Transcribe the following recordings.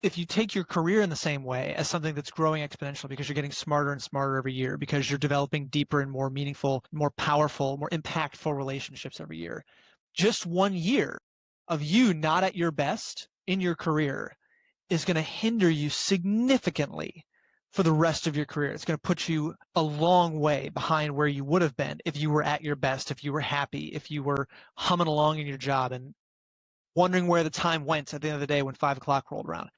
if you take your career in the same way as something that's growing exponentially because you're getting smarter and smarter every year, because you're developing deeper and more meaningful, more powerful, more impactful relationships every year, just 1 year of you not at your best in your career is going to hinder you significantly for the rest of your career. It's going to put you a long way behind where you would have been if you were at your best, if you were happy, if you were humming along in your job and wondering where the time went at the end of the day when 5 o'clock rolled around.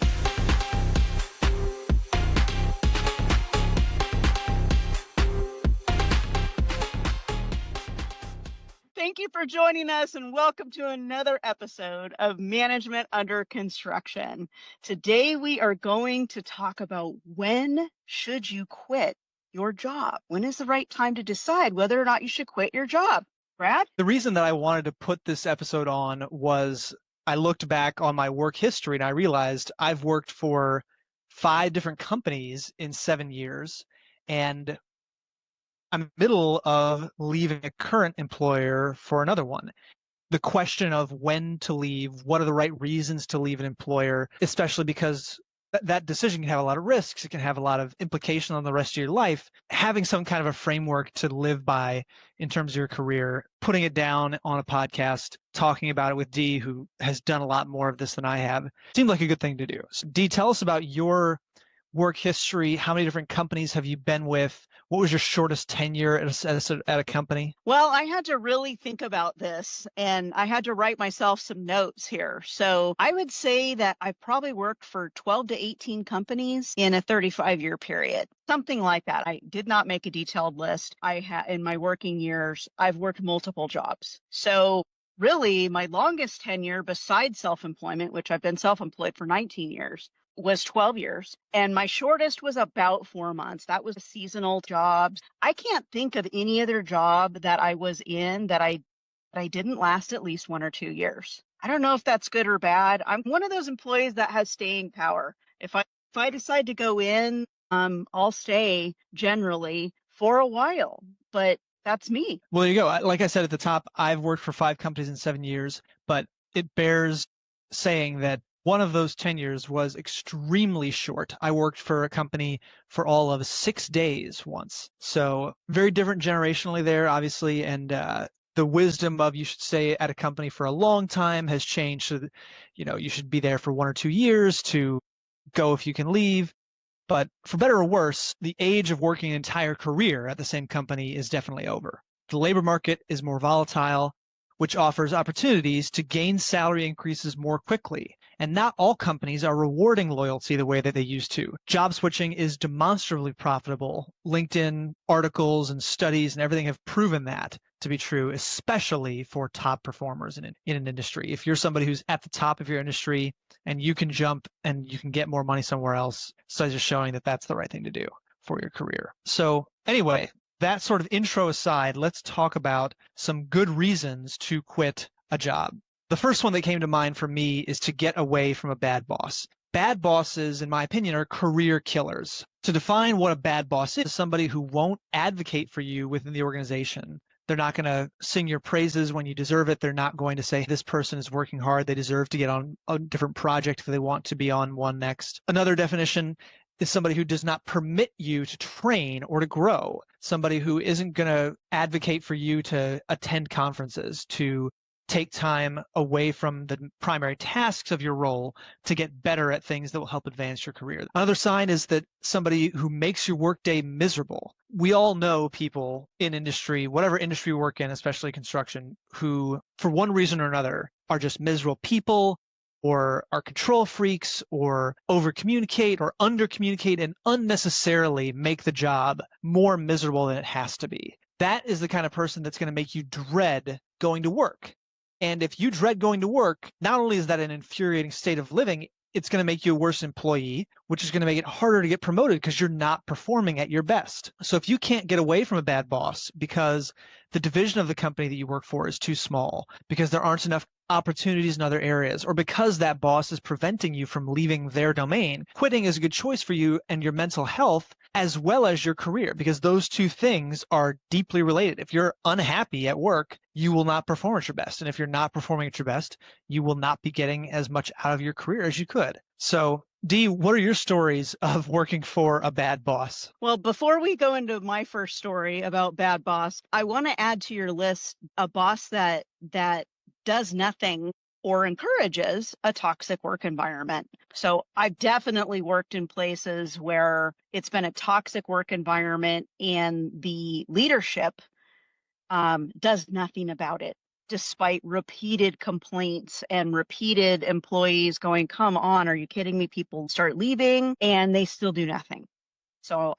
Thank you for joining us and welcome to another episode of Management Under Construction. Today we are going to talk about when should you quit your job? When is the right time to decide whether or not you should quit your job? Brad? The reason that I wanted to put this episode on was I looked back on my work history and I realized I've worked for 5 different companies in 7 years, and I'm in the middle of leaving a current employer for another one. The question of when to leave, what are the right reasons to leave an employer, especially because that decision can have a lot of risks. It can have a lot of implication on the rest of your life. Having some kind of a framework to live by in terms of your career, putting it down on a podcast, talking about it with Dee, who has done a lot more of this than I have, seemed like a good thing to do. So Dee, tell us about your work history. How many different companies have you been with? What was your shortest tenure at a company? Well, I had to really think about this and I had to write myself some notes here. So I would say that I've probably worked for 12 to 18 companies in a 35-year period, something like that. I did not make a detailed list. In my working years, I've worked multiple jobs. So really, my longest tenure besides self-employment, which I've been self-employed for 19 years, was 12 years. And my shortest was about 4 months. That was a seasonal job. I can't think of any other job that I was in that I didn't last at least 1 or 2 years. I don't know if that's good or bad. I'm one of those employees that has staying power. If I decide to go in, I'll stay generally for a while, but that's me. Well, there you go. Like I said at the top, I've worked for 5 companies in 7 years, but it bears saying that one of those tenures was extremely short. I worked for a company for all of 6 days once. So very different generationally there, obviously. And the wisdom of you should stay at a company for a long time has changed. So that, you should be there for 1 or 2 years to go if you can leave. But for better or worse, the age of working an entire career at the same company is definitely over. The labor market is more volatile, which offers opportunities to gain salary increases more quickly. And not all companies are rewarding loyalty the way that they used to. Job switching is demonstrably profitable. LinkedIn articles and studies and everything have proven that to be true, especially for top performers in an industry. If you're somebody who's at the top of your industry and you can jump and you can get more money somewhere else, studies are showing that that's the right thing to do for your career. So anyway, that sort of intro aside, let's talk about some good reasons to quit a job. The first one that came to mind for me is to get away from a bad boss. Bad bosses, in my opinion, are career killers. To define what a bad boss is somebody who won't advocate for you within the organization. They're not going to sing your praises when you deserve it. They're not going to say, this person is working hard. They deserve to get on a different project if they want to be on one next. Another definition is somebody who does not permit you to train or to grow. Somebody who isn't going to advocate for you to attend conferences, to take time away from the primary tasks of your role to get better at things that will help advance your career. Another sign is that somebody who makes your workday miserable. We all know people in industry, whatever industry we work in, especially construction, who for one reason or another are just miserable people, or are control freaks, or over-communicate or under-communicate and unnecessarily make the job more miserable than it has to be. That is the kind of person that's going to make you dread going to work. And if you dread going to work, not only is that an infuriating state of living, it's going to make you a worse employee, which is going to make it harder to get promoted because you're not performing at your best. So if you can't get away from a bad boss because the division of the company that you work for is too small, because there aren't enough opportunities in other areas, or because that boss is preventing you from leaving their domain, quitting is a good choice for you and your mental health as well as your career, because those two things are deeply related. If you're unhappy at work, you will not perform at your best. And if you're not performing at your best, you will not be getting as much out of your career as you could. So Dee, what are your stories of working for a bad boss? Well, before we go into my first story about bad boss, I want to add to your list a boss that does nothing or encourages a toxic work environment. So I've definitely worked in places where it's been a toxic work environment and the leadership does nothing about it, despite repeated complaints and repeated employees going, come on, are you kidding me? People start leaving and they still do nothing. So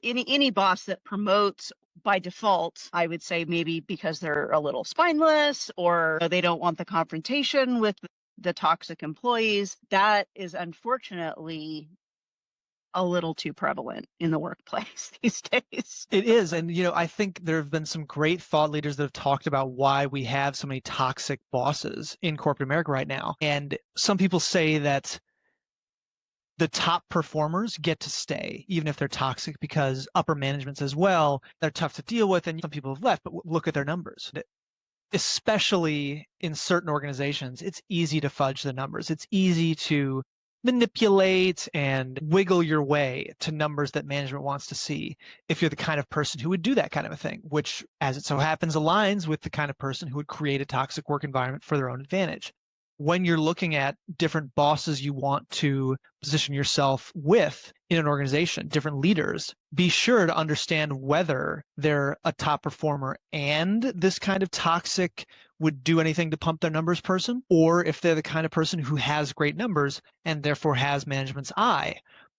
any boss that promotes by default, I would say maybe because they're a little spineless or they don't want the confrontation with the toxic employees, that is unfortunately a little too prevalent in the workplace these days. It is. And, I think there have been some great thought leaders that have talked about why we have so many toxic bosses in corporate America right now. And some people say that the top performers get to stay, even if they're toxic, because upper management says, well, they're tough to deal with, and some people have left, but look at their numbers. Especially in certain organizations, it's easy to fudge the numbers. It's easy to manipulate and wiggle your way to numbers that management wants to see if you're the kind of person who would do that kind of a thing, which, as it so happens, aligns with the kind of person who would create a toxic work environment for their own advantage. When you're looking at different bosses you want to position yourself with in an organization, different leaders, be sure to understand whether they're a top performer and this kind of toxic would do anything to pump their numbers person, or if they're the kind of person who has great numbers and therefore has management's eye,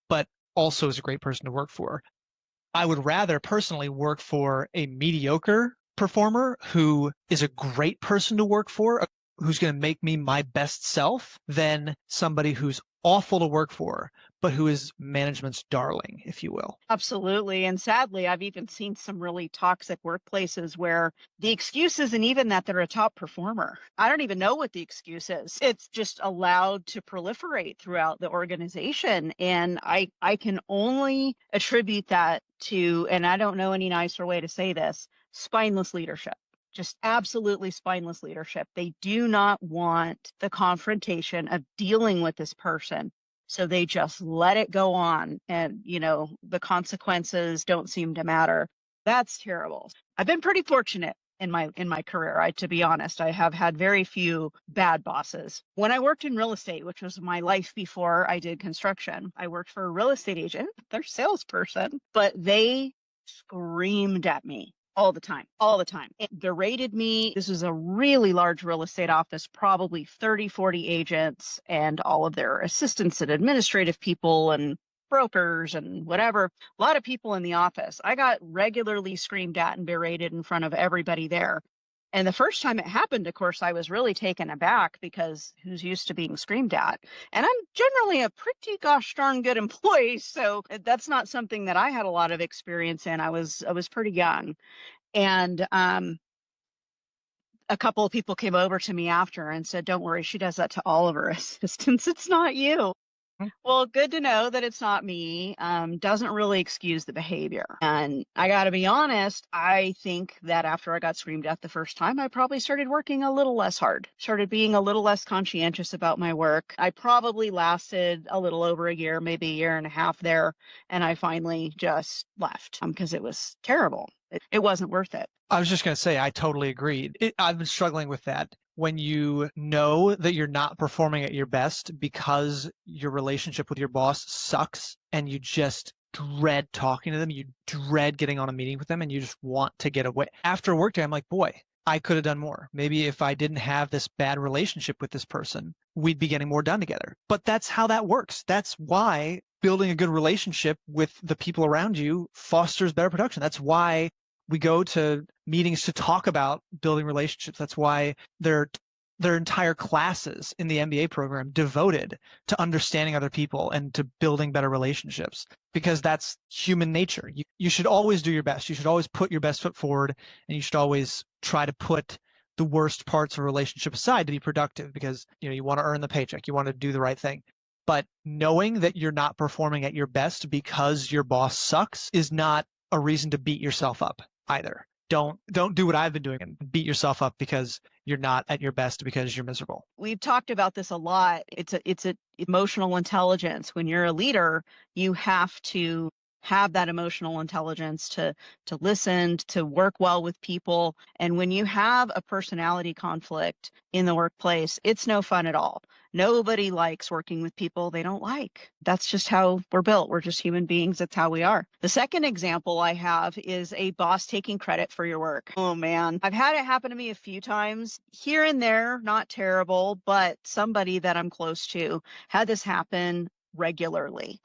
but also is a great person to work for. I would rather personally work for a mediocre performer who is a great person to work for, who's going to make me my best self, than somebody who's awful to work for, but who is management's darling, if you will. Absolutely. And sadly, I've even seen some really toxic workplaces where the excuse isn't even that they're a top performer. I don't even know what the excuse is. It's just allowed to proliferate throughout the organization. And I can only attribute that to, and I don't know any nicer way to say this, spineless leadership. Just absolutely spineless leadership. They do not want the confrontation of dealing with this person. So they just let it go on. And, the consequences don't seem to matter. That's terrible. I've been pretty fortunate in my career. To be honest, I have had very few bad bosses. When I worked in real estate, which was my life before I did construction, I worked for a real estate agent, their salesperson, but they screamed at me all the time. It berated me. This was a really large real estate office, probably 30, 40 agents and all of their assistants and administrative people and brokers and whatever. A lot of people in the office. I got regularly screamed at and berated in front of everybody there. And the first time it happened, of course, I was really taken aback because who's used to being screamed at? And I'm generally a pretty gosh darn good employee. So that's not something that I had a lot of experience in. I was pretty young. And a couple of people came over to me after and said, don't worry, she does that to all of her assistants. It's not you. Well, good to know that it's not me. Doesn't really excuse the behavior. And I got to be honest, I think that after I got screamed at the first time, I probably started working a little less hard, started being a little less conscientious about my work. I probably lasted a little over a year, maybe a year and a half there. And I finally just left because it was terrible. It wasn't worth it. I was just going to say, I totally agree. I've been struggling with that. When you know that you're not performing at your best because your relationship with your boss sucks and you just dread talking to them, you dread getting on a meeting with them, and you just want to get away. After a work day, I'm like, boy, I could have done more. Maybe if I didn't have this bad relationship with this person, we'd be getting more done together. But that's how that works. That's why building a good relationship with the people around you fosters better production. That's why we go to meetings to talk about building relationships. That's why there are entire classes in the MBA program devoted to understanding other people and to building better relationships, because that's human nature. You should always do your best. You should always put your best foot forward, and you should always try to put the worst parts of a relationship aside to be productive, because you want to earn the paycheck. You want to do the right thing. But knowing that you're not performing at your best because your boss sucks is not a reason to beat yourself up either. Don't do what I've been doing and beat yourself up because you're not at your best because you're miserable. We've talked about this a lot. It's a emotional intelligence. When you're a leader, you have to have that emotional intelligence to listen, to work well with people. And when you have a personality conflict in the workplace, it's no fun at all. Nobody likes working with people they don't like. That's just how we're built. We're just human beings. That's how we are. The second example I have is a boss taking credit for your work. Oh man, I've had it happen to me a few times here and there, not terrible, but somebody that I'm close to had this happen regularly.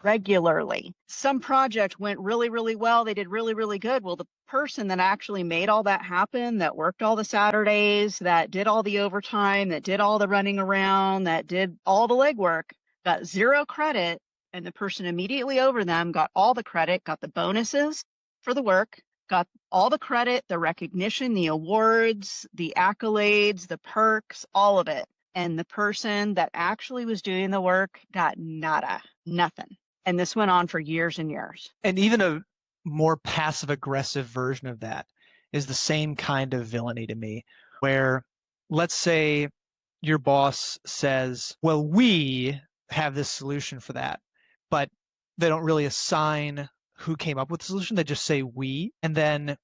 Some project went really, really well. They did really, really good. Well, the person that actually made all that happen, that worked all the Saturdays, that did all the overtime, that did all the running around, that did all the legwork, got zero credit. And the person immediately over them got all the credit, got the bonuses for the work, got all the credit, the recognition, the awards, the accolades, the perks, all of it. And the person that actually was doing the work got nada, nothing. And this went on for years and years. And even a more passive aggressive version of that is the same kind of villainy to me, where let's say your boss says, well, we have this solution for that, but they don't really assign who came up with the solution. They just say we. And then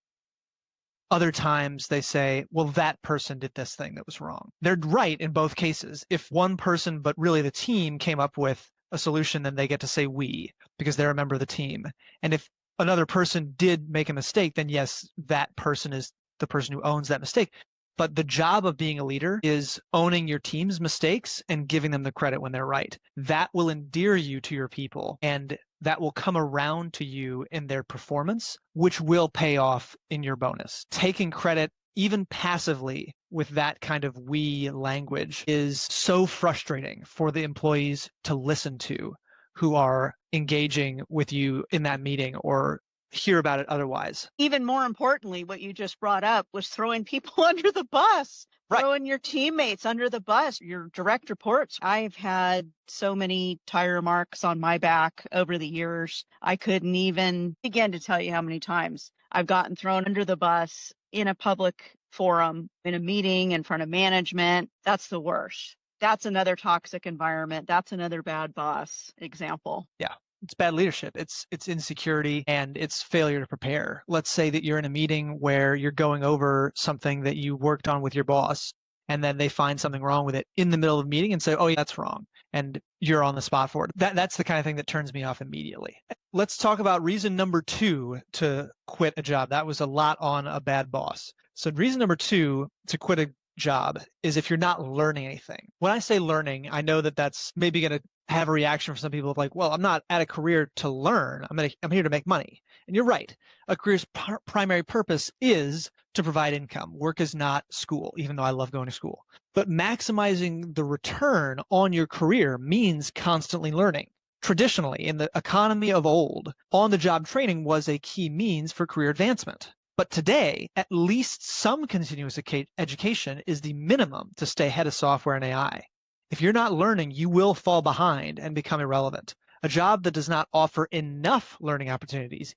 other times they say, well, that person did this thing that was wrong. They're right in both cases. If one person, but really the team, came up with a solution, then they get to say we because they're a member of the team. And if another person did make a mistake, then yes, that person is the person who owns that mistake. But the job of being a leader is owning your team's mistakes and giving them the credit when they're right. That will endear you to your people, and that will come around to you in their performance, which will pay off in your bonus. Taking credit, even passively, with that kind of we language is so frustrating for the employees to listen to who are engaging with you in that meeting or hear about it otherwise. Even more importantly, what you just brought up was throwing people under the bus, right. Throwing your teammates under the bus, your direct reports. I've had so many tire marks on my back over the years. I couldn't even begin to tell you how many times I've gotten thrown under the bus in a public forum, in a meeting, in front of management. That's the worst. That's another toxic environment. That's another bad boss example. Yeah. It's bad leadership. It's insecurity and it's failure to prepare. Let's say that you're in a meeting where you're going over something that you worked on with your boss, and then they find something wrong with it in the middle of the meeting and say, oh, yeah, that's wrong. And you're on the spot for it. That's the kind of thing that turns me off immediately. Let's talk about reason number 2 to quit a job. That was a lot on a bad boss. So reason number 2 to quit a job is if you're not learning anything. When I say learning, I know that that's maybe going to have a reaction from some people of like, well, I'm not at a career to learn. I'm here to make money. And you're right. A career's primary purpose is to provide income. Work is not school, even though I love going to school. But maximizing the return on your career means constantly learning. Traditionally, in the economy of old, on-the-job training was a key means for career advancement. But today, at least some continuous education is the minimum to stay ahead of software and AI. If you're not learning, you will fall behind and become irrelevant. A job that does not offer enough learning opportunities,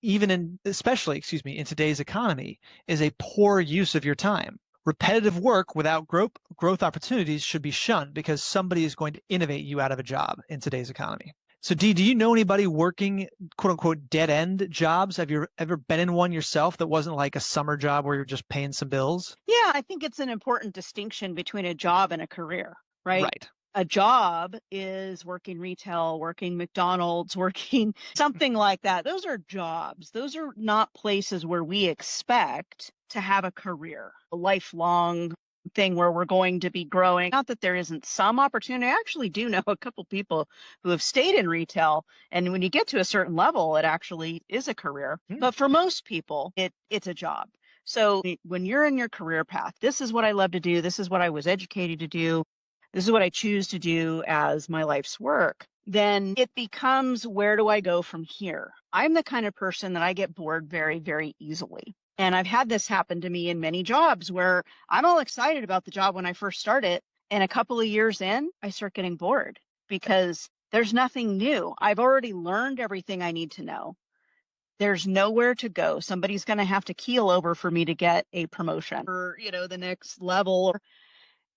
especially in today's economy, is a poor use of your time. Repetitive work without growth opportunities should be shunned because somebody is going to innovate you out of a job in today's economy. So Dee, do you know anybody working quote unquote dead end jobs? Have you ever been in one yourself that wasn't like a summer job where you're just paying some bills? Yeah, I think it's an important distinction between a job and a career, right? Right. A job is working retail, working McDonald's, working something like that. Those are jobs. Those are not places where we expect to have a career, a lifelong thing where we're going to be growing. Not that there isn't some opportunity. I actually do know a couple people who have stayed in retail. And when you get to a certain level, it actually is a career. But for most people, it's a job. So when you're in your career path, this is what I love to do. This is what I was educated to do. This is what I choose to do as my life's work. Then it becomes, where do I go from here? I'm the kind of person that I get bored very, very easily. And I've had this happen to me in many jobs where I'm all excited about the job when I first start it. And a couple of years in, I start getting bored because there's nothing new. I've already learned everything I need to know. There's nowhere to go. Somebody's going to have to keel over for me to get a promotion or, the next level.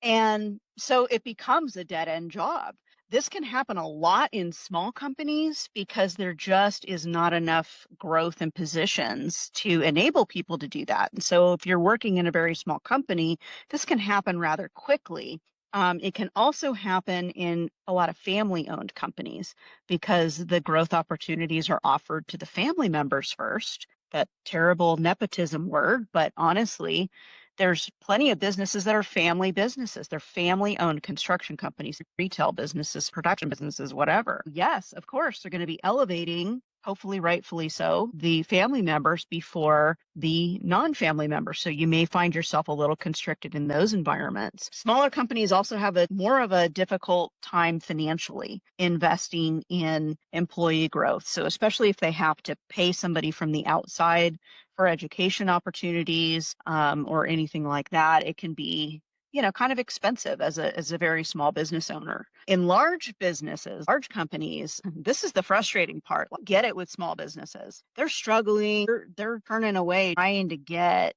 And so it becomes a dead end job. This can happen a lot in small companies because there just is not enough growth and positions to enable people to do that. And so if you're working in a very small company, this can happen rather quickly. It can also happen in a lot of family owned companies because the growth opportunities are offered to the family members first. That terrible nepotism word, but honestly, there's plenty of businesses that are family businesses. They're family owned construction companies, retail businesses, production businesses, whatever. Yes, of course, they're going to be elevating, hopefully rightfully so, the family members before the non-family members. So you may find yourself a little constricted in those environments. Smaller companies also have a more of a difficult time financially investing in employee growth. So especially if they have to pay somebody from the outside for education opportunities, or anything like that, it can be, kind of expensive as a very small business owner. In large businesses, large companies, this is the frustrating part. I get it with small businesses. They're struggling, they're turning away, trying to get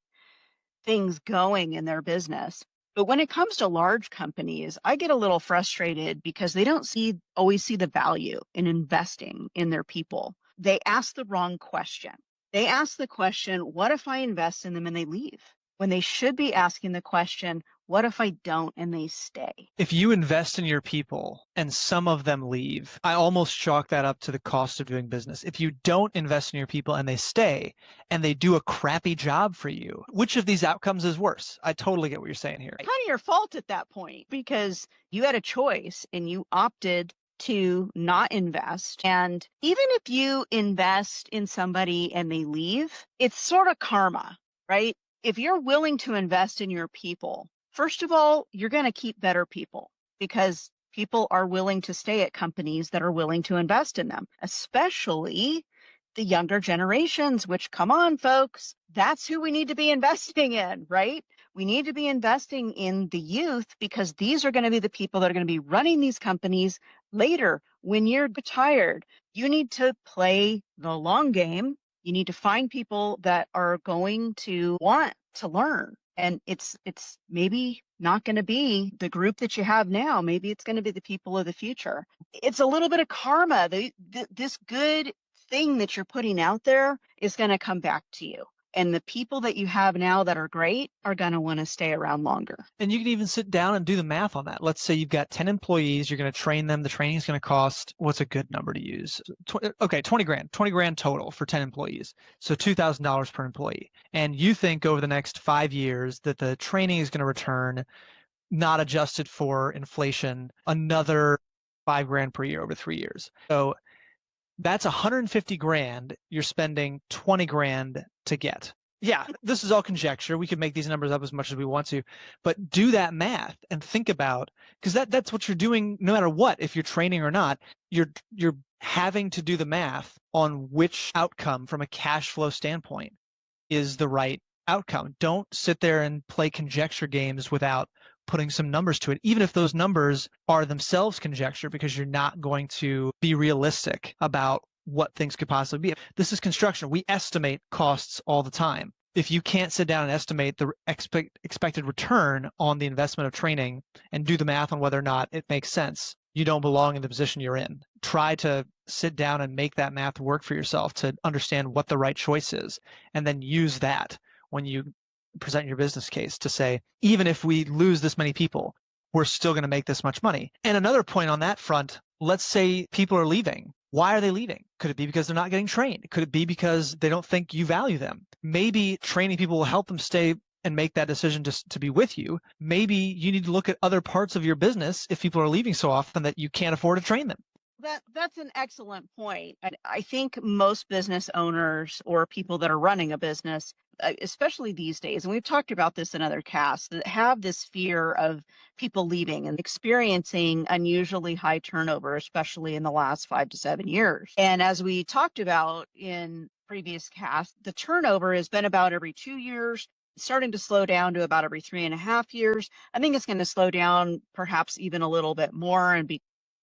things going in their business. But when it comes to large companies, I get a little frustrated because they don't always see the value in investing in their people. They ask the wrong question. They ask the question, what if I invest in them and they leave? When they should be asking the question, what if I don't and they stay? If you invest in your people and some of them leave, I almost chalk that up to the cost of doing business. If you don't invest in your people and they stay and they do a crappy job for you, which of these outcomes is worse? I totally get what you're saying here. Kind of your fault at that point because you had a choice and you opted to not invest. And even if you invest in somebody and they leave, it's sort of karma, right? If you're willing to invest in your people, first of all, you're going to keep better people because people are willing to stay at companies that are willing to invest in them, especially the younger generations, which, come on, folks, that's who we need to be investing in, right? We need to be investing in the youth because these are going to be the people that are going to be running these companies later. When you're retired, you need to play the long game. You need to find people that are going to want to learn. And it's maybe not going to be the group that you have now. Maybe it's going to be the people of the future. It's a little bit of karma. This good thing that you're putting out there is going to come back to you. And the people that you have now that are great are going to want to stay around longer. And you can even sit down and do the math on that. Let's say you've got 10 employees, you're going to train them. The training is going to cost, what's a good number to use? Okay, 20 grand, 20 grand total for 10 employees. So $2,000 per employee. And you think over the next 5 years that the training is going to return, not adjusted for inflation, another 5 grand per year over 3 years. So that's 150 grand you're spending 20 grand to get. Yeah, this is all conjecture. We could make these numbers up as much as we want to, but do that math and think about, because that's what you're doing no matter what, if you're training or not, you're having to do the math on which outcome from a cash flow standpoint is the right outcome. Don't sit there and play conjecture games without putting some numbers to it, even if those numbers are themselves conjecture, because you're not going to be realistic about what things could possibly be. This is construction. We estimate costs all the time. If you can't sit down and estimate the expected return on the investment of training and do the math on whether or not it makes sense, you don't belong in the position you're in. Try to sit down and make that math work for yourself to understand what the right choice is, and then use that when you present your business case to say, even if we lose this many people, we're still going to make this much money. And another point on that front, let's say people are leaving. Why are they leaving? Could it be because they're not getting trained? Could it be because they don't think you value them? Maybe training people will help them stay and make that decision just to be with you. Maybe you need to look at other parts of your business if people are leaving so often that you can't afford to train them. That's an excellent point. And I think most business owners or people that are running a business, especially these days, and we've talked about this in other casts, that have this fear of people leaving and experiencing unusually high turnover, especially in the last 5 to 7 years. And as we talked about in previous casts, the turnover has been about every 2 years, starting to slow down to about every 3.5 years. I think it's going to slow down perhaps even a little bit more and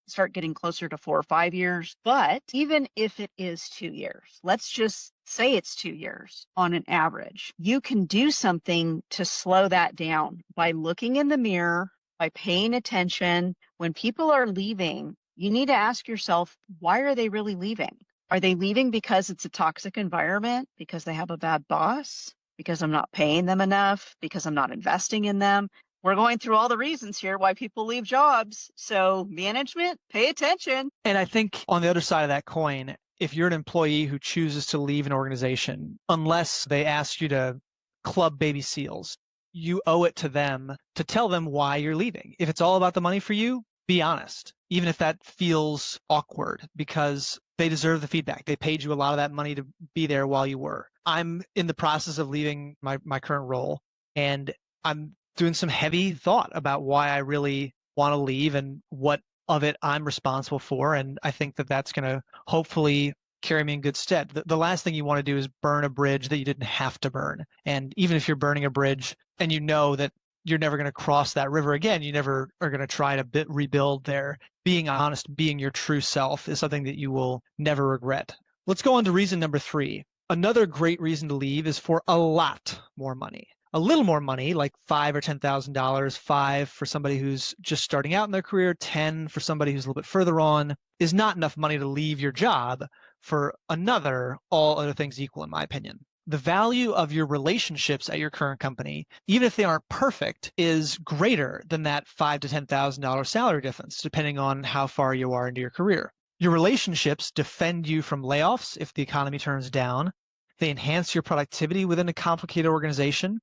start getting closer to 4 or 5 years. But even if it is 2 years, let's just say it's 2 years on an average, you can do something to slow that down by looking in the mirror by paying attention. When people are leaving, you need to ask yourself, why are they really leaving? Are they leaving because it's a toxic environment? Because they have a bad boss? Because I'm not paying them enough? Because I'm not investing in them? We're going through all the reasons here why people leave jobs. So management, pay attention. And I think on the other side of that coin, if you're an employee who chooses to leave an organization, unless they ask you to club baby seals, you owe it to them to tell them why you're leaving. If it's all about the money for you, be honest, even if that feels awkward, because they deserve the feedback. They paid you a lot of that money to be there while you were. I'm in the process of leaving my current role, and I'm doing some heavy thought about why I really want to leave and what of it I'm responsible for. And I think that that's going to hopefully carry me in good stead. The last thing you want to do is burn a bridge that you didn't have to burn. And even if you're burning a bridge and you know that you're never going to cross that river again, you never are going to try to rebuild there. Being honest, being your true self is something that you will never regret. Let's go on to reason number 3. Another great reason to leave is for a lot more money. A little more money, like $5,000 or $10,000, 5 for somebody who's just starting out in their career, 10 for somebody who's a little bit further on, is not enough money to leave your job for another, all other things equal, in my opinion. The value of your relationships at your current company, even if they aren't perfect, is greater than that $5,000 to $10,000 salary difference, depending on how far you are into your career. Your relationships defend you from layoffs if the economy turns down. They enhance your productivity within a complicated organization,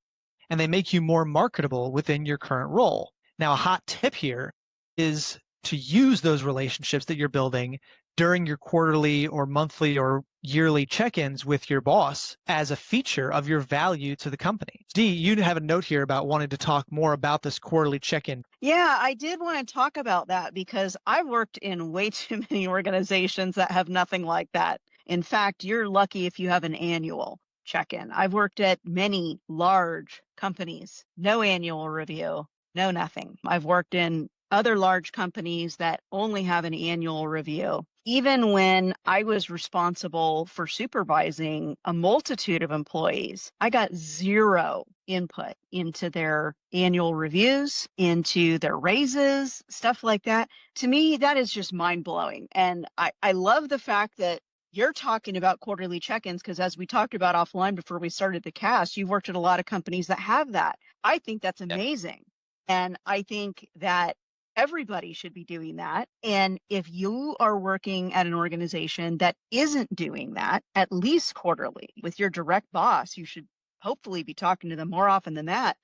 and they make you more marketable within your current role. Now, a hot tip here is to use those relationships that you're building during your quarterly or monthly or yearly check-ins with your boss as a feature of your value to the company. Dee, you have a note here about wanting to talk more about this quarterly check-in. Yeah, I did want to talk about that because I've worked in way too many organizations that have nothing like that. In fact, you're lucky if you have an annual check-in. I've worked at many large companies, no annual review, no nothing. I've worked in other large companies that only have an annual review. Even when I was responsible for supervising a multitude of employees, I got zero input into their annual reviews, into their raises, stuff like that. To me, that is just mind-blowing. And I love the fact that you're talking about quarterly check-ins because as we talked about offline before we started the cast, you've worked at a lot of companies that have that. I think that's amazing. And I think that everybody should be doing that. And if you are working at an organization that isn't doing that, at least quarterly with your direct boss, you should hopefully be talking to them more often than that.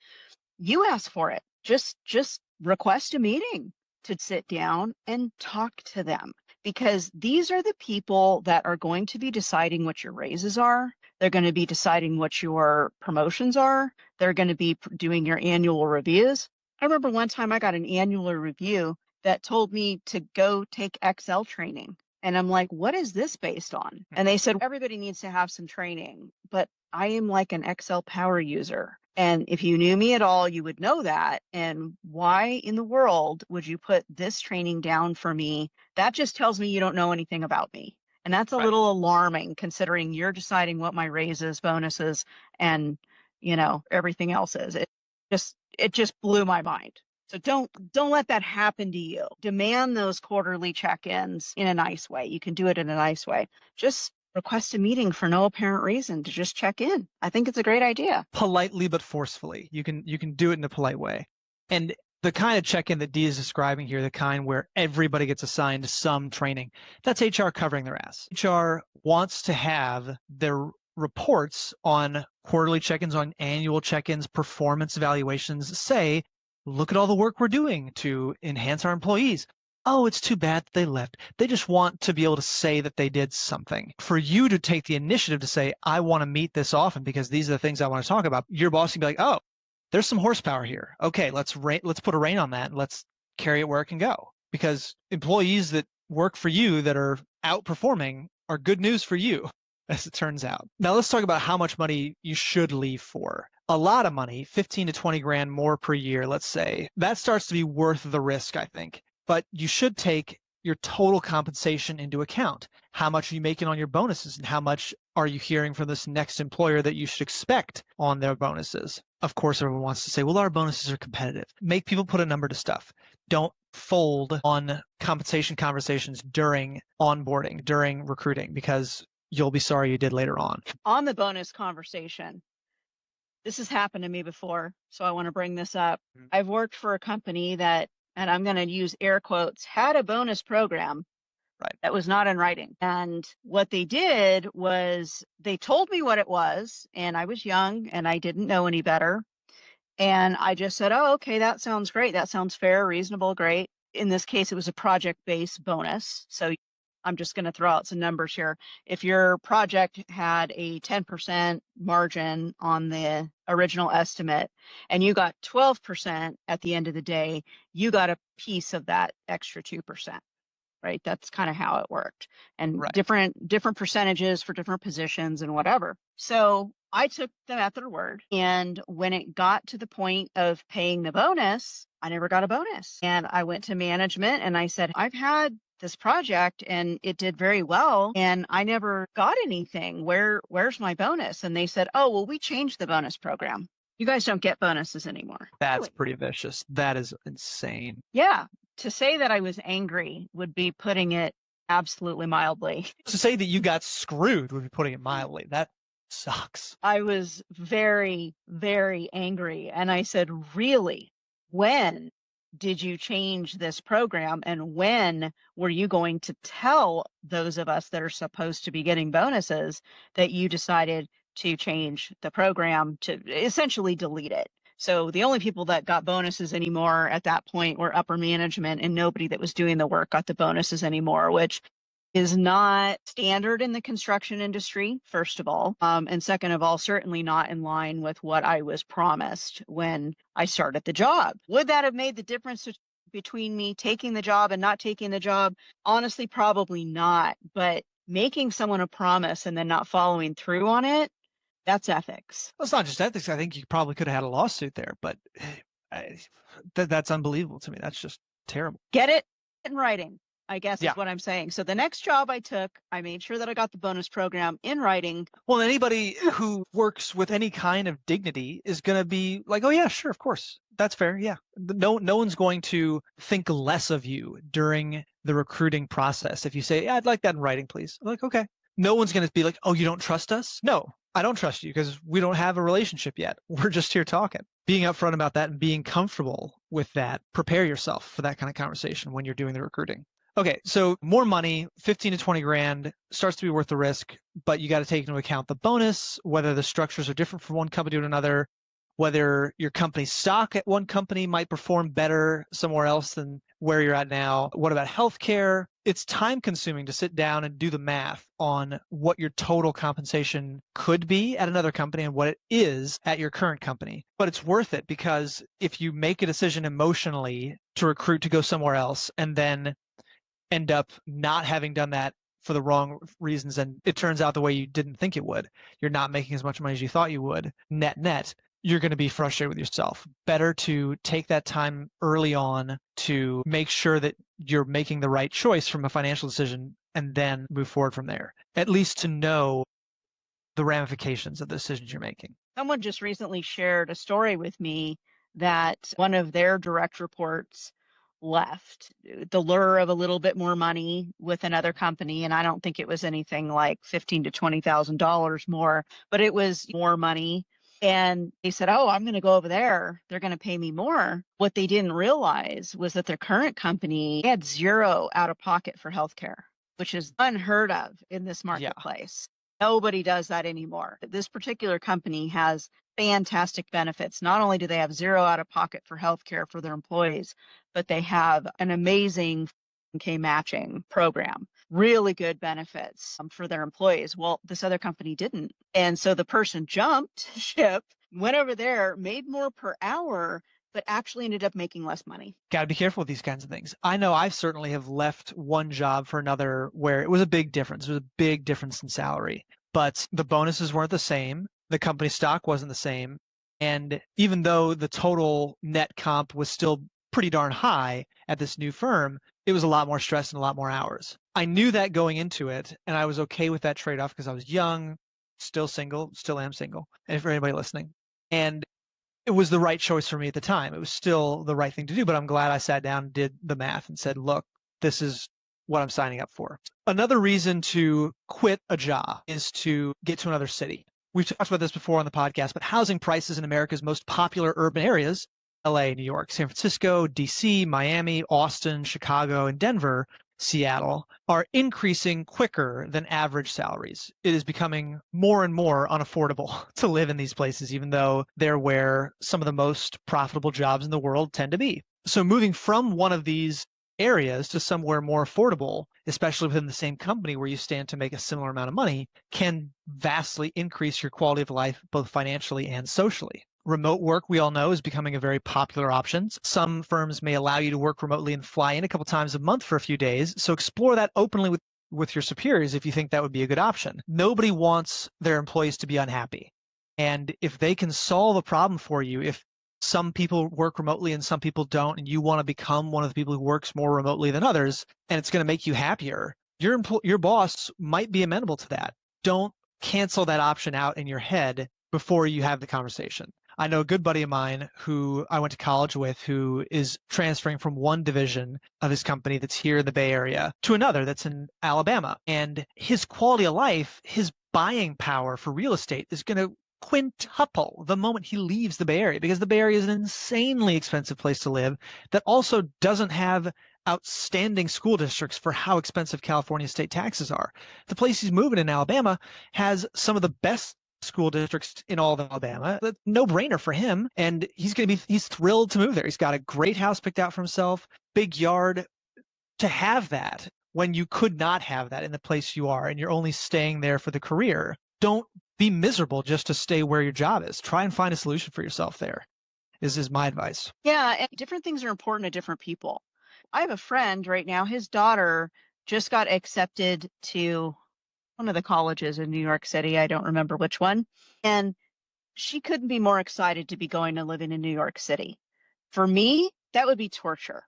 You ask for it. Just request a meeting to sit down and talk to them, because these are the people that are going to be deciding what your raises are. They're going to be deciding what your promotions are. They're going to be doing your annual reviews. I remember one time I got an annual review that told me to go take Excel training. And I'm like, what is this based on? And they said, everybody needs to have some training, but I am like an Excel power user. And if you knew me at all, you would know that. And why in the world would you put this training down for me? That just tells me you don't know anything about me. And that's a little alarming considering you're deciding what my raises, bonuses, and, everything else is. It just blew my mind. So don't let that happen to you. Demand those quarterly check-ins in a nice way. You can do it in a nice way. Just request a meeting for no apparent reason to just check in. I think it's a great idea. Politely but forcefully. You can do it in a polite way. And the kind of check-in that Dee is describing here, the kind where everybody gets assigned some training, that's HR covering their ass. HR wants to have their reports on quarterly check-ins, on annual check-ins, performance evaluations say, look at all the work we're doing to enhance our employees. Oh, it's too bad that they left. They just want to be able to say that they did something. For you to take the initiative to say, I want to meet this often because these are the things I want to talk about, your boss can be like, oh, there's some horsepower here. Okay, let's put a rein on that and let's carry it where it can go. Because employees that work for you that are outperforming are good news for you, as it turns out. Now let's talk about how much money you should leave for. A lot of money, 15 to 20 grand more per year, let's say, that starts to be worth the risk, I think. But you should take your total compensation into account. How much are you making on your bonuses and how much are you hearing from this next employer that you should expect on their bonuses? of course, everyone wants to say, well, our bonuses are competitive. Make people put a number to stuff. Don't fold on compensation conversations during onboarding, during recruiting, because you'll be sorry you did later on. On the bonus conversation, this has happened to me before, so I want to bring this up. I've worked for a company that, and I'm going to use air quotes, had a bonus program that was not in writing. And what they did was they told me what it was, and I was young and I didn't know any better. And I just said, oh, okay, that sounds great. That sounds fair, reasonable, great. In this case, it was a project-based bonus. So I'm just going to throw out some numbers here. If your project had a 10% margin on the original estimate and you got 12% at the end of the day, you got a piece of that extra 2%. Right? That's kind of how it worked. And different percentages for different positions and whatever. So I took them at their word. And when it got to the point of paying the bonus, I never got a bonus. And I went to management and I said, I've had this project and it did very well and I never got anything. Where's my bonus? And they said, oh, well, we changed the bonus program. You guys don't get bonuses anymore. That's pretty vicious. That is insane. Yeah. To say that I was angry would be putting it absolutely mildly. To say that you got screwed would be putting it mildly. That sucks. I was very, very angry. And I said, really? When did you change this program? And when were you going to tell those of us that are supposed to be getting bonuses that you decided to change the program, to essentially delete it? So the only people that got bonuses anymore at that point were upper management, and nobody that was doing the work got the bonuses anymore, which is not standard in the construction industry, first of all. And second of all, certainly not in line with what I was promised when I started the job. Would that have made the difference between me taking the job and not taking the job? Honestly, probably not. But making someone a promise and then not following through on it, that's ethics. Well, it's not just ethics. I think you probably could have had a lawsuit there, but that's unbelievable to me. That's just terrible. Get it in writing, I guess is what I'm saying. So the next job I took, I made sure that I got the bonus program in writing. Well, anybody who works with any kind of dignity is going to be like, oh, yeah, sure, of course. That's fair. Yeah. No one's going to think less of you during the recruiting process. If you say, yeah, I'd like that in writing, please. I'm like, okay. No one's going to be like, oh, you don't trust us? No, I don't trust you because we don't have a relationship yet. We're just here talking. Being upfront about that and being comfortable with that, prepare yourself for that kind of conversation when you're doing the recruiting. Okay, so more money, 15 to 20 grand, starts to be worth the risk, but you got to take into account the bonus, whether the structures are different from one company to another, whether your company's stock at one company might perform better somewhere else than where you're at now. What about healthcare? It's time consuming to sit down and do the math on what your total compensation could be at another company and what it is at your current company. But it's worth it because if you make a decision emotionally to recruit to go somewhere else and then end up not having done that for the wrong reasons and it turns out the way you didn't think it would, you're not making as much money as you thought you would, net, you're going to be frustrated with yourself. Better to take that time early on to make sure that you're making the right choice from a financial decision and then move forward from there. At least to know the ramifications of the decisions you're making. Someone just recently shared a story with me that one of their direct reports left the lure of a little bit more money with another company, and I don't think it was anything like $15,000 to $20,000 more, but it was more money. And they said, oh, I'm going to go over there. They're going to pay me more. What they didn't realize was that their current company had zero out of pocket for healthcare, which is unheard of in this marketplace. Nobody does that anymore. This particular company has fantastic benefits. Not only do they have zero out of pocket for healthcare for their employees, but they have an amazing matching program. Really good benefits for their employees. Well, this other company didn't. And so the person jumped ship, went over there, made more per hour, but actually ended up making less money. Got to be careful with these kinds of things. I know I certainly have left one job for another where it was a big difference. It was a big difference in salary, but the bonuses weren't the same. The company stock wasn't the same. And even though the total net comp was still pretty darn high at this new firm, it was a lot more stress and a lot more hours. I knew that going into it, and I was okay with that trade-off because I was young, still single, still am single, and for anybody listening. And it was the right choice for me at the time. It was still the right thing to do, but I'm glad I sat down and did the math and said, look, this is what I'm signing up for. Another reason to quit a job is to get to another city. We've talked about this before on the podcast, but housing prices in America's most popular urban areas, LA, New York, San Francisco, DC, Miami, Austin, Chicago, and Denver, Seattle, are increasing quicker than average salaries. It is becoming more and more unaffordable to live in these places, even though they're where some of the most profitable jobs in the world tend to be. So moving from one of these areas to somewhere more affordable, especially within the same company where you stand to make a similar amount of money, can vastly increase your quality of life, both financially and socially. Remote work, we all know, is becoming a very popular option. Some firms may allow you to work remotely and fly in a couple times a month for a few days. So explore that openly with your superiors if you think that would be a good option. Nobody wants their employees to be unhappy. And if they can solve a problem for you, if some people work remotely and some people don't, and you want to become one of the people who works more remotely than others, and it's going to make you happier, your boss might be amenable to that. Don't cancel that option out in your head before you have the conversation. I know a good buddy of mine who I went to college with who is transferring from one division of his company that's here in the Bay Area to another that's in Alabama. And his quality of life, his buying power for real estate is going to quintuple the moment he leaves the Bay Area, because the Bay Area is an insanely expensive place to live that also doesn't have outstanding school districts for how expensive California state taxes are. The place he's moving in Alabama has some of the best school districts in all of Alabama. That's no brainer for him. And he's thrilled to move there. He's got a great house picked out for himself, big yard. To have that when you could not have that in the place you are and you're only staying there for the career, don't be miserable just to stay where your job is. Try and find a solution for yourself there, is my advice. Yeah, and different things are important to different people. I have a friend right now, his daughter just got accepted to one of the colleges in New York City. I don't remember which one. And she couldn't be more excited to be going to live in New York City. For me, that would be torture.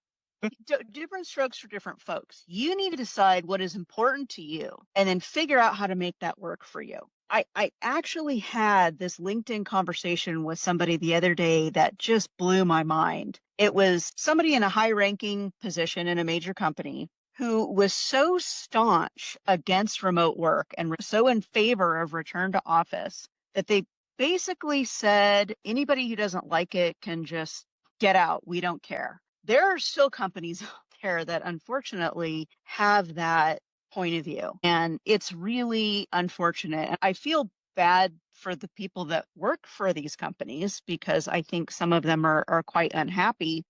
Different strokes for different folks. You need to decide what is important to you and then figure out how to make that work for you. I actually had this LinkedIn conversation with somebody the other day that just blew my mind. It was somebody in a high-ranking position in a major company who was so staunch against remote work and so in favor of return to office that they basically said anybody who doesn't like it can just get out. We don't care. There are still companies out there that unfortunately have that point of view, and it's really unfortunate. I feel bad for the people that work for these companies because I think some of them are quite unhappy.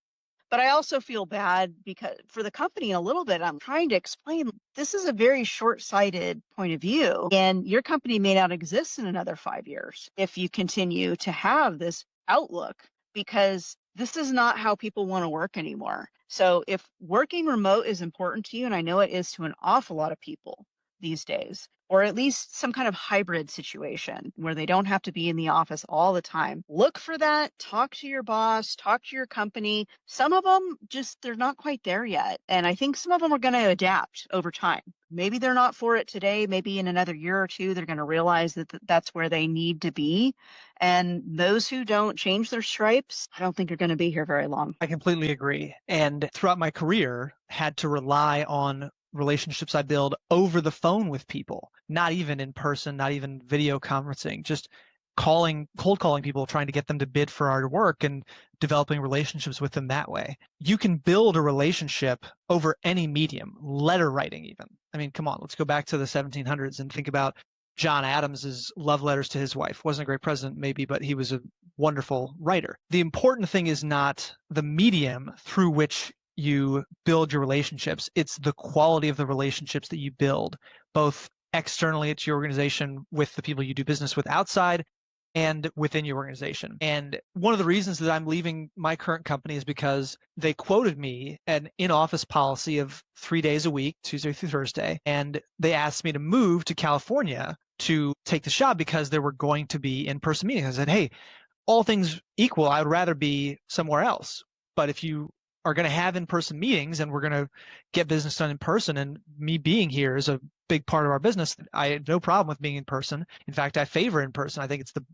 But I also feel bad because for the company a little bit, I'm trying to explain this is a very short-sighted point of view, and your company may not exist in another 5 years if you continue to have this outlook, because this is not how people want to work anymore. So if working remote is important to you, and I know it is to an awful lot of people these days, or at least some kind of hybrid situation where they don't have to be in the office all the time, look for that, talk to your boss, talk to your company. Some of them they're not quite there yet. And I think some of them are going to adapt over time. Maybe they're not for it today. Maybe in another year or two, they're going to realize that that's where they need to be. And those who don't change their stripes, I don't think are going to be here very long. I completely agree. And throughout my career, had to rely on relationships I build over the phone with people, not even in person, not even video conferencing, just cold calling people, trying to get them to bid for our work and developing relationships with them that way. You can build a relationship over any medium, letter writing even. I mean, come on, let's go back to the 1700s and think about John Adams's love letters to his wife. Wasn't a great president maybe, but he was a wonderful writer. The important thing is not the medium through which you build your relationships. It's the quality of the relationships that you build, both externally at your organization with the people you do business with outside and within your organization. And one of the reasons that I'm leaving my current company is because they quoted me an in-office policy of 3 days a week, Tuesday through Thursday, and they asked me to move to California to take the job because there were going to be in-person meetings. I said, hey, all things equal, I would rather be somewhere else. But if you are going to have in-person meetings and we're going to get business done in person, and me being here is a big part of our business, I have no problem with being in person. In fact, I favor in person. I think it's the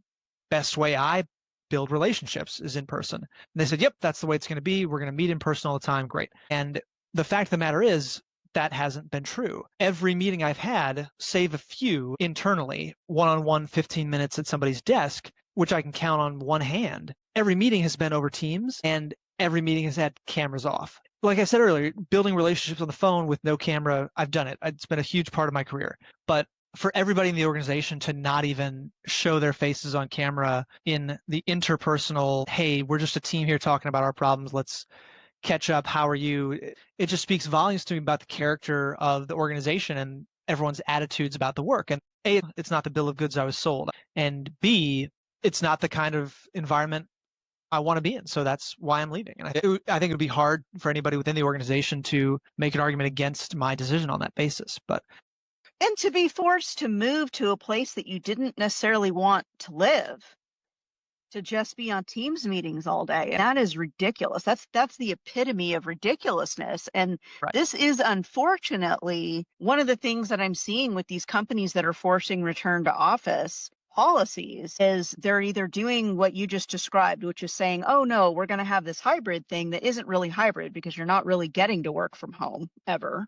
best way I build relationships is in person. And they said, yep, that's the way it's going to be. We're going to meet in person all the time. Great. And the fact of the matter is, that hasn't been true. Every meeting I've had, save a few internally, one-on-one 15 minutes at somebody's desk, which I can count on one hand, every meeting has been over Teams and every meeting has had cameras off. Like I said earlier, building relationships on the phone with no camera, I've done it. It's been a huge part of my career. But for everybody in the organization to not even show their faces on camera in the interpersonal, hey, we're just a team here talking about our problems, let's catch up, how are you? It just speaks volumes to me about the character of the organization and everyone's attitudes about the work. And A, it's not the bill of goods I was sold. And B, it's not the kind of environment I want to be in. So that's why I'm leaving. And I think it would be hard for anybody within the organization to make an argument against my decision on that basis. And to be forced to move to a place that you didn't necessarily want to live, to just be on Teams meetings all day, that is ridiculous. That's the epitome of ridiculousness. And right. This is unfortunately one of the things that I'm seeing with these companies that are forcing return to office policies is they're either doing what you just described, which is saying, oh no, we're going to have this hybrid thing that isn't really hybrid because you're not really getting to work from home ever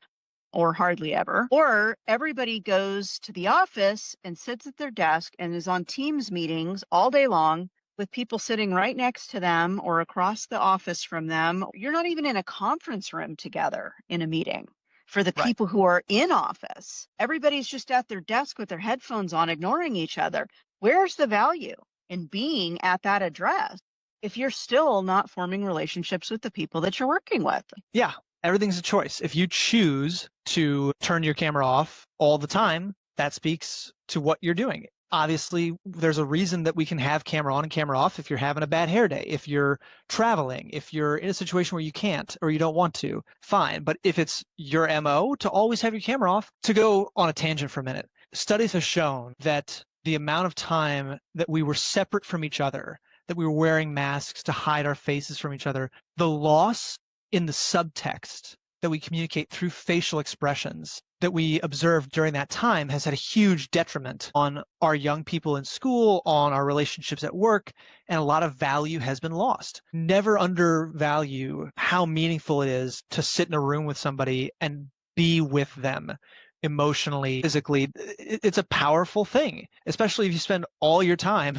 or hardly ever, or everybody goes to the office and sits at their desk and is on Teams meetings all day long with people sitting right next to them or across the office from them. You're not even in a conference room together in a meeting. For the people who are in office, everybody's just at their desk with their headphones on, ignoring each other. Where's the value in being at that address if you're still not forming relationships with the people that you're working with? Yeah, everything's a choice. If you choose to turn your camera off all the time, that speaks to what you're doing. Obviously, there's a reason that we can have camera on and camera off if you're having a bad hair day, if you're traveling, if you're in a situation where you can't or you don't want to, fine. But if it's your MO to always have your camera off, to go on a tangent for a minute, studies have shown that the amount of time that we were separate from each other, that we were wearing masks to hide our faces from each other, the loss in the subtext that we communicate through facial expressions that we observed during that time has had a huge detriment on our young people in school, on our relationships at work, and a lot of value has been lost. Never undervalue how meaningful it is to sit in a room with somebody and be with them emotionally, physically. It's a powerful thing, especially if you spend all your time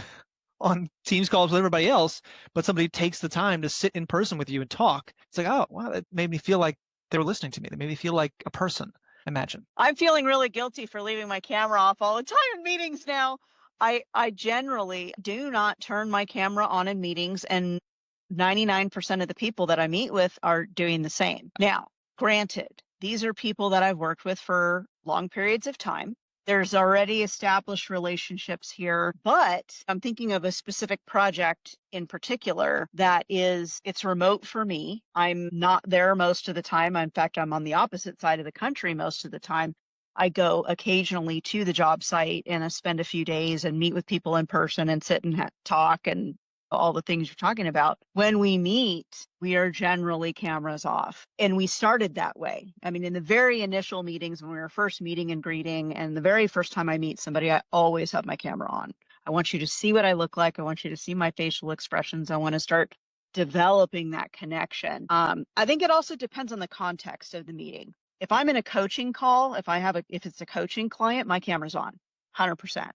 on Teams calls with everybody else, but somebody takes the time to sit in person with you and talk. It's like, oh, wow, that made me feel like they were listening to me. They made me feel like a person. Imagine. I'm feeling really guilty for leaving my camera off all the time in meetings now. I generally do not turn my camera on in meetings, and 99% of the people that I meet with are doing the same. Now, granted, these are people that I've worked with for long periods of time. There's already established relationships here, but I'm thinking of a specific project in particular that it's remote for me. I'm not there most of the time. In fact, I'm on the opposite side of the country most of the time. I go occasionally to the job site and I spend a few days and meet with people in person and sit and talk and all the things you're talking about. When we meet, we are generally cameras off. And we started that way. I mean, in the very initial meetings when we were first meeting and greeting, and the very first time I meet somebody, I always have my camera on. I want you to see what I look like. I want you to see my facial expressions. I want to start developing that connection. I think it also depends on the context of the meeting. If I'm in a coaching call, if it's a coaching client, my camera's on 100%.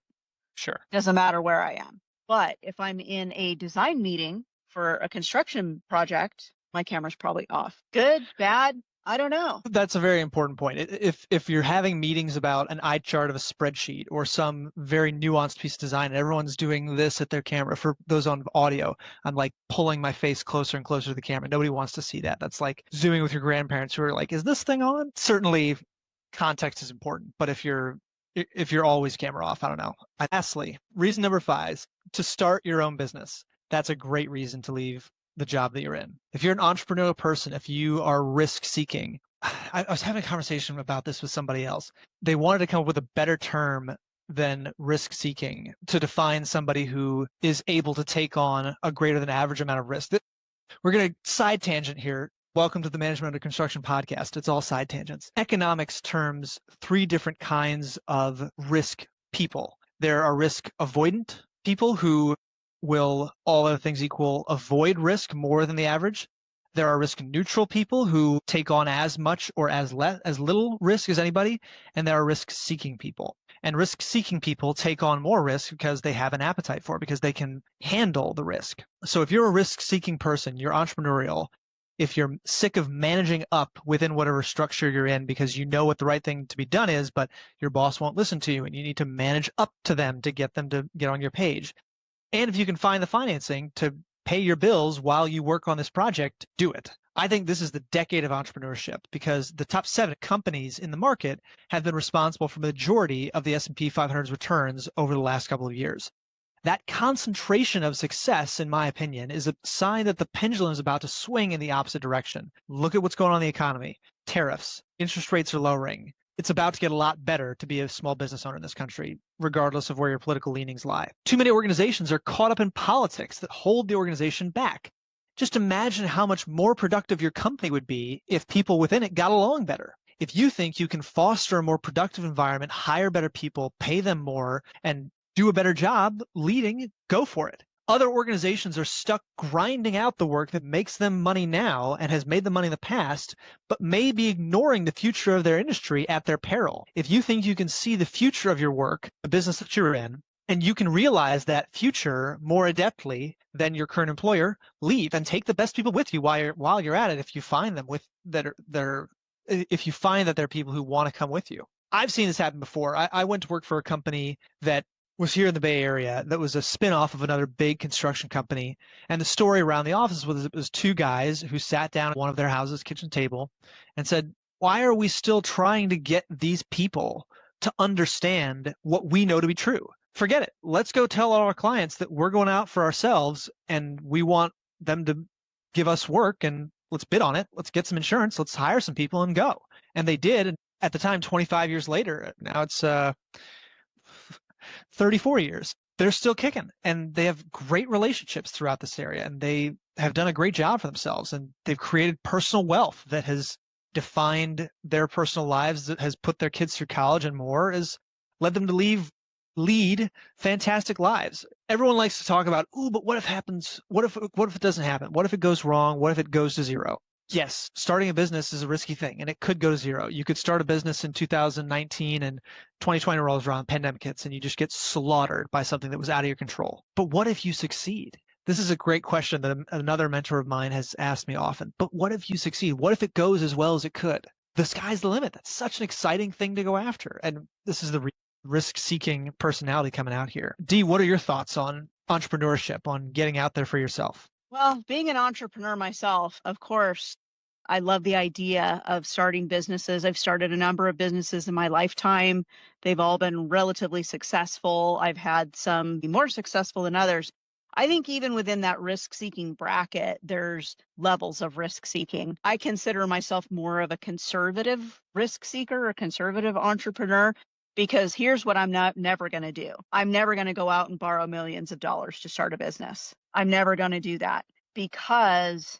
Sure. Doesn't matter where I am. But if I'm in a design meeting for a construction project, my camera's probably off. Good, bad, I don't know. That's a very important point. If you're having meetings about an eye chart of a spreadsheet or some very nuanced piece of design, and everyone's doing this at their camera, for those on audio, I'm like pulling my face closer and closer to the camera. Nobody wants to see that. That's like Zooming with your grandparents who are like, is this thing on? Certainly context is important, but if you're always camera off, I don't know. Lastly, reason number 5, to start your own business. That's a great reason to leave the job that you're in. If you're an entrepreneurial person, if you are risk seeking, I was having a conversation about this with somebody else. They wanted to come up with a better term than risk seeking to define somebody who is able to take on a greater than average amount of risk. We're going to side tangent here. Welcome to the Management Under Construction podcast. It's all side tangents. Economics terms 3 different kinds of risk people. There are risk avoidant people who will, all other things equal, avoid risk more than the average. There are risk neutral people who take on as much or as little risk as anybody, and there are risk seeking people. And risk seeking people take on more risk because they have an appetite for it, because they can handle the risk. So if you're a risk seeking person, you're entrepreneurial, if you're sick of managing up within whatever structure you're in because you know what the right thing to be done is, but your boss won't listen to you and you need to manage up to them to get them to get on your page. And if you can find the financing to pay your bills while you work on this project, do it. I think this is the decade of entrepreneurship because the top 7 companies in the market have been responsible for the majority of the S&P 500's returns over the last couple of years. That concentration of success, in my opinion, is a sign that the pendulum is about to swing in the opposite direction. Look at what's going on in the economy. Tariffs, interest rates are lowering. It's about to get a lot better to be a small business owner in this country, regardless of where your political leanings lie. Too many organizations are caught up in politics that hold the organization back. Just imagine how much more productive your company would be if people within it got along better. If you think you can foster a more productive environment, hire better people, pay them more, and do a better job leading, go for it. Other organizations are stuck grinding out the work that makes them money now and has made them money in the past, but may be ignoring the future of their industry at their peril. If you think you can see the future of your work, the business that you're in, and you can realize that future more adeptly than your current employer, leave and take the best people with you while you're at it. If you find them if you find that there are people who want to come with you. I've seen this happen before. I went to work for a company that was here in the Bay Area that was a spin-off of another big construction company. And the story around the office was it was 2 guys who sat down at one of their houses' kitchen table and said, why are we still trying to get these people to understand what we know to be true? Forget it. Let's go tell all our clients that we're going out for ourselves and we want them to give us work and let's bid on it. Let's get some insurance. Let's hire some people and go. And they did. And at the time, 25 years later, now it's 34 years, they're still kicking and they have great relationships throughout this area and they have done a great job for themselves and they've created personal wealth that has defined their personal lives, that has put their kids through college and more, has led them to lead fantastic lives. Everyone likes to talk about, but what if happens? What if it doesn't happen? What if it goes wrong? What if it goes to zero? Yes, starting a business is a risky thing and it could go to zero. You could start a business in 2019 and 2020 rolls around, pandemic hits, and you just get slaughtered by something that was out of your control. But what if you succeed? This is a great question that another mentor of mine has asked me often. But what if you succeed? What if it goes as well as it could? The sky's the limit. That's such an exciting thing to go after. And this is the risk-seeking personality coming out here. Dee, what are your thoughts on entrepreneurship, on getting out there for yourself? Well, being an entrepreneur myself, of course, I love the idea of starting businesses. I've started a number of businesses in my lifetime. They've all been relatively successful. I've had some be more successful than others. I think even within that risk-seeking bracket, there's levels of risk-seeking. I consider myself more of a conservative risk seeker, a conservative entrepreneur, because here's what I'm never going to do. I'm never going to go out and borrow millions of dollars to start a business. I'm never going to do that because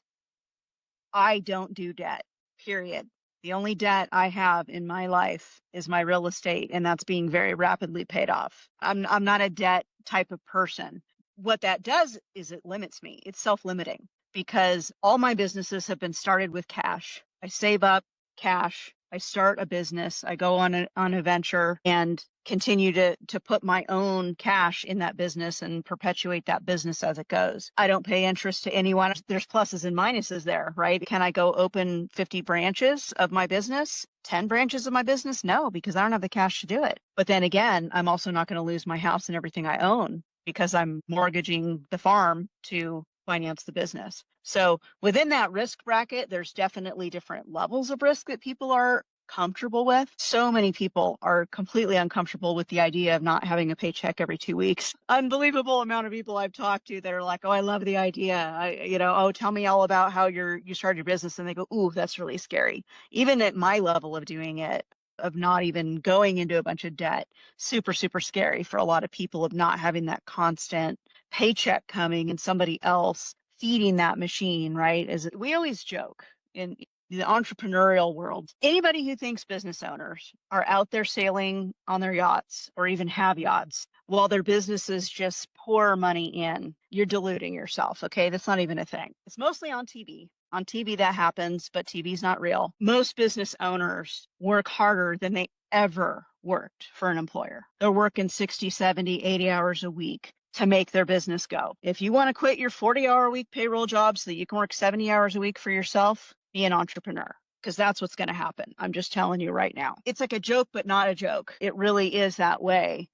I don't do debt, period. The only debt I have in my life is my real estate, and that's being very rapidly paid off. I'm not a debt type of person. What that does is it limits me. It's self-limiting because all my businesses have been started with cash. I save up cash. I start a business, I go on a venture and continue to put my own cash in that business and perpetuate that business as it goes. I don't pay interest to anyone. There's pluses and minuses there, right? Can I go open 50 branches of my business, 10 branches of my business? No, because I don't have the cash to do it. But then again, I'm also not going to lose my house and everything I own because I'm mortgaging the farm to finance the business. So within that risk bracket, there's definitely different levels of risk that people are comfortable with. So many people are completely uncomfortable with the idea of not having a paycheck every 2 weeks. Unbelievable amount of people I've talked to that are like, oh, I love the idea. Tell me all about how you started your business. And they go, ooh, that's really scary. Even at my level of doing it, of not even going into a bunch of debt, super, super scary for a lot of people of not having that constant paycheck coming and somebody else feeding that machine, right? As we always joke in the entrepreneurial world. Anybody who thinks business owners are out there sailing on their yachts or even have yachts while their businesses just pour money in, you're deluding yourself. Okay. That's not even a thing. It's mostly on TV. On TV that happens, but TV's not real. Most business owners work harder than they ever worked for an employer. They're working 60, 70, 80 hours a week to make their business go. If you want to quit your 40-hour a week payroll job so that you can work 70 hours a week for yourself, be an entrepreneur, because that's what's going to happen. I'm just telling you right now. It's like a joke, but not a joke. It really is that way.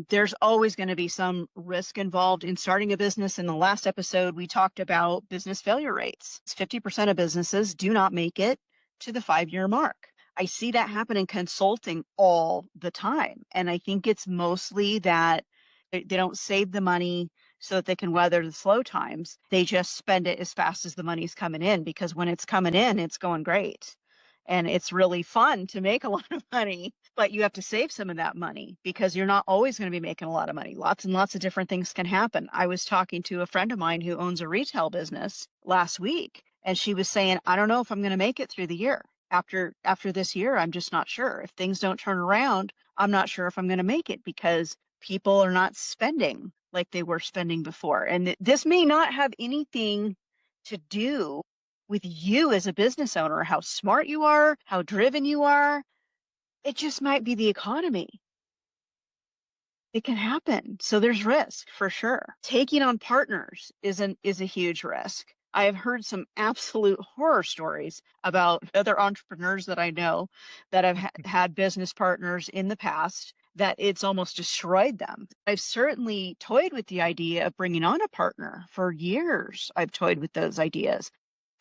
There's always going to be some risk involved in starting a business. In the last episode, we talked about business failure rates. 50% of businesses do not make it to the 5-year mark. I see that happen in consulting all the time. And I think it's mostly that they don't save the money so that they can weather the slow times. They just spend it as fast as the money's coming in, because when it's coming in, it's going great. And it's really fun to make a lot of money, but you have to save some of that money because you're not always going to be making a lot of money. Lots and lots of different things can happen. I was talking to a friend of mine who owns a retail business last week, and she was saying, I don't know if I'm going to make it through the year. After this year, I'm just not sure. If things don't turn around, I'm not sure if I'm going to make it because people are not spending like they were spending before. And this may not have anything to do with you as a business owner, how smart you are, how driven you are. It just might be the economy. It can happen. So there's risk for sure. Taking on partners is a huge risk. I have heard some absolute horror stories about other entrepreneurs that I know that have had business partners in the past that it's almost destroyed them. I've certainly toyed with the idea of bringing on a partner for years. I've toyed with those ideas.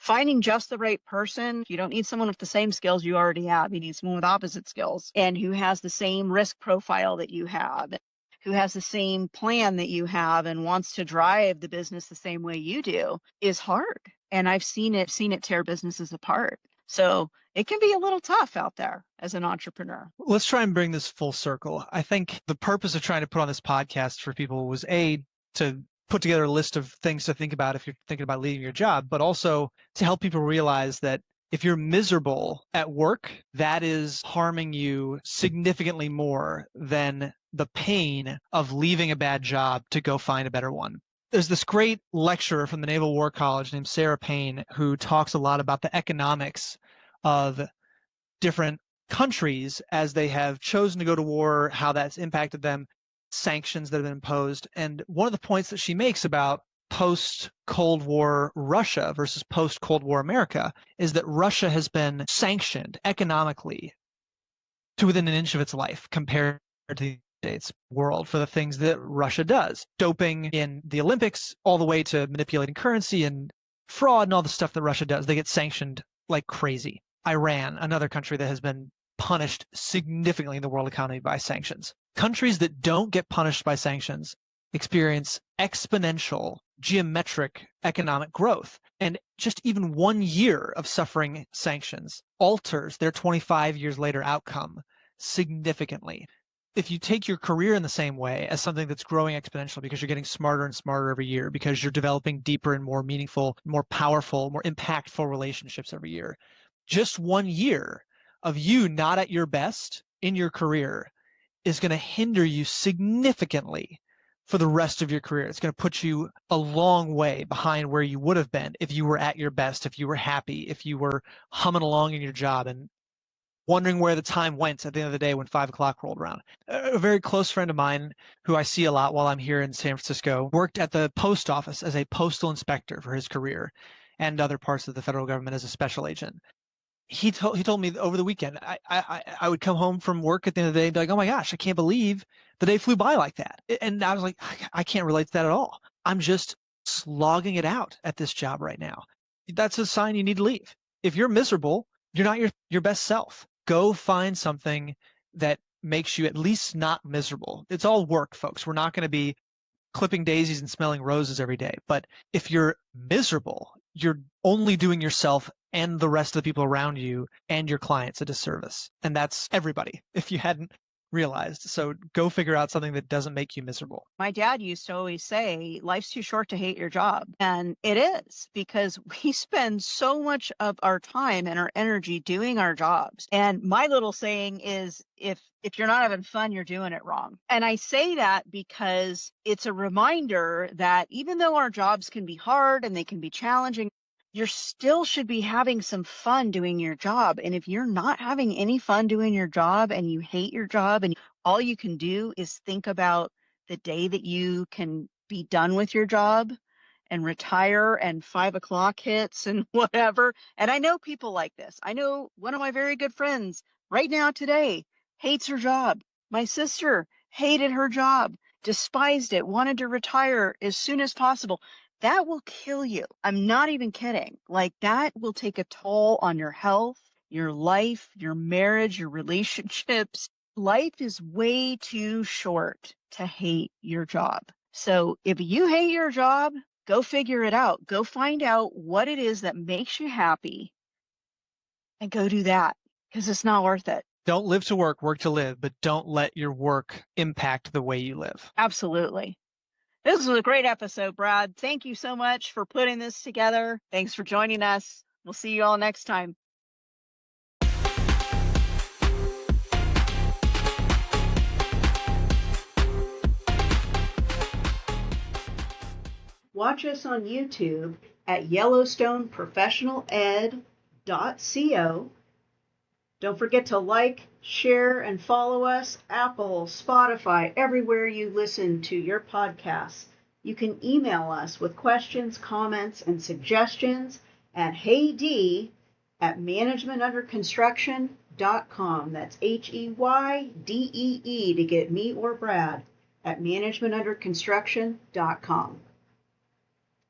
Finding just the right person. You don't need someone with the same skills you already have. You need someone with opposite skills and who has the same risk profile that you have, who has the same plan that you have and wants to drive the business the same way you do is hard. And I've seen it tear businesses apart. So it can be a little tough out there as an entrepreneur. Let's try and bring this full circle. I think the purpose of trying to put on this podcast for people was to put together a list of things to think about if you're thinking about leaving your job, but also to help people realize that if you're miserable at work, that is harming you significantly more than the pain of leaving a bad job to go find a better one. There's this great lecturer from the Naval War College named Sarah Payne who talks a lot about the economics of different countries as they have chosen to go to war, how that's impacted them, sanctions that have been imposed. And one of the points that she makes about post-Cold War Russia versus post-Cold War America is that Russia has been sanctioned economically to within an inch of its life compared to the States world for the things that Russia does. Doping in the Olympics, all the way to manipulating currency and fraud and all the stuff that Russia does. They get sanctioned like crazy. Iran, another country that has been punished significantly in the world economy by sanctions. Countries that don't get punished by sanctions experience exponential, geometric economic growth. And just even 1 year of suffering sanctions alters their 25 years later outcome significantly. If you take your career in the same way as something that's growing exponentially because you're getting smarter and smarter every year, because you're developing deeper and more meaningful, more powerful, more impactful relationships every year, just 1 year of you not at your best in your career is going to hinder you significantly for the rest of your career. It's going to put you a long way behind where you would have been if you were at your best, if you were happy, if you were humming along in your job and wondering where the time went at the end of the day when 5 o'clock rolled around. A very close friend of mine who I see a lot while I'm here in San Francisco worked at the post office as a postal inspector for his career and other parts of the federal government as a special agent. He told me over the weekend, I would come home from work at the end of the day and be like, oh my gosh, I can't believe the day flew by like that. And I was like, I can't relate to that at all. I'm just slogging it out at this job right now. That's a sign you need to leave. If you're miserable, you're not your best self. Go find something that makes you at least not miserable. It's all work, folks. We're not going to be clipping daisies and smelling roses every day. But if you're miserable, you're only doing yourself and the rest of the people around you and your clients a disservice. And that's everybody. If you hadn't realized. So go figure out something that doesn't make you miserable. My dad used to always say, life's too short to hate your job. And it is, because we spend so much of our time and our energy doing our jobs. And my little saying is, if you're not having fun, you're doing it wrong. And I say that because it's a reminder that even though our jobs can be hard and they can be challenging, you still should be having some fun doing your job. And if you're not having any fun doing your job and you hate your job and all you can do is think about the day that you can be done with your job and retire and 5 o'clock hits and whatever. And I know people like this. I know one of my very good friends right now today hates her job. My sister hated her job, despised it, wanted to retire as soon as possible. That will kill you. I'm not even kidding. Like, that will take a toll on your health, your life, your marriage, your relationships. Life is way too short to hate your job. So if you hate your job, go figure it out. Go find out what it is that makes you happy and go do that, because it's not worth it. Don't live to work, work to live, but don't let your work impact the way you live. Absolutely. This was a great episode, Brad. Thank you so much for putting this together. Thanks for joining us. We'll see you all next time. Watch us on YouTube at YellowstoneProfessionalEd.co. Don't forget to like, share, and follow us, Apple, Spotify, everywhere you listen to your podcasts. You can email us with questions, comments, and suggestions at heydee@managementunderconstruction.com. That's HEYDEE to get me or Brad at managementunderconstruction.com.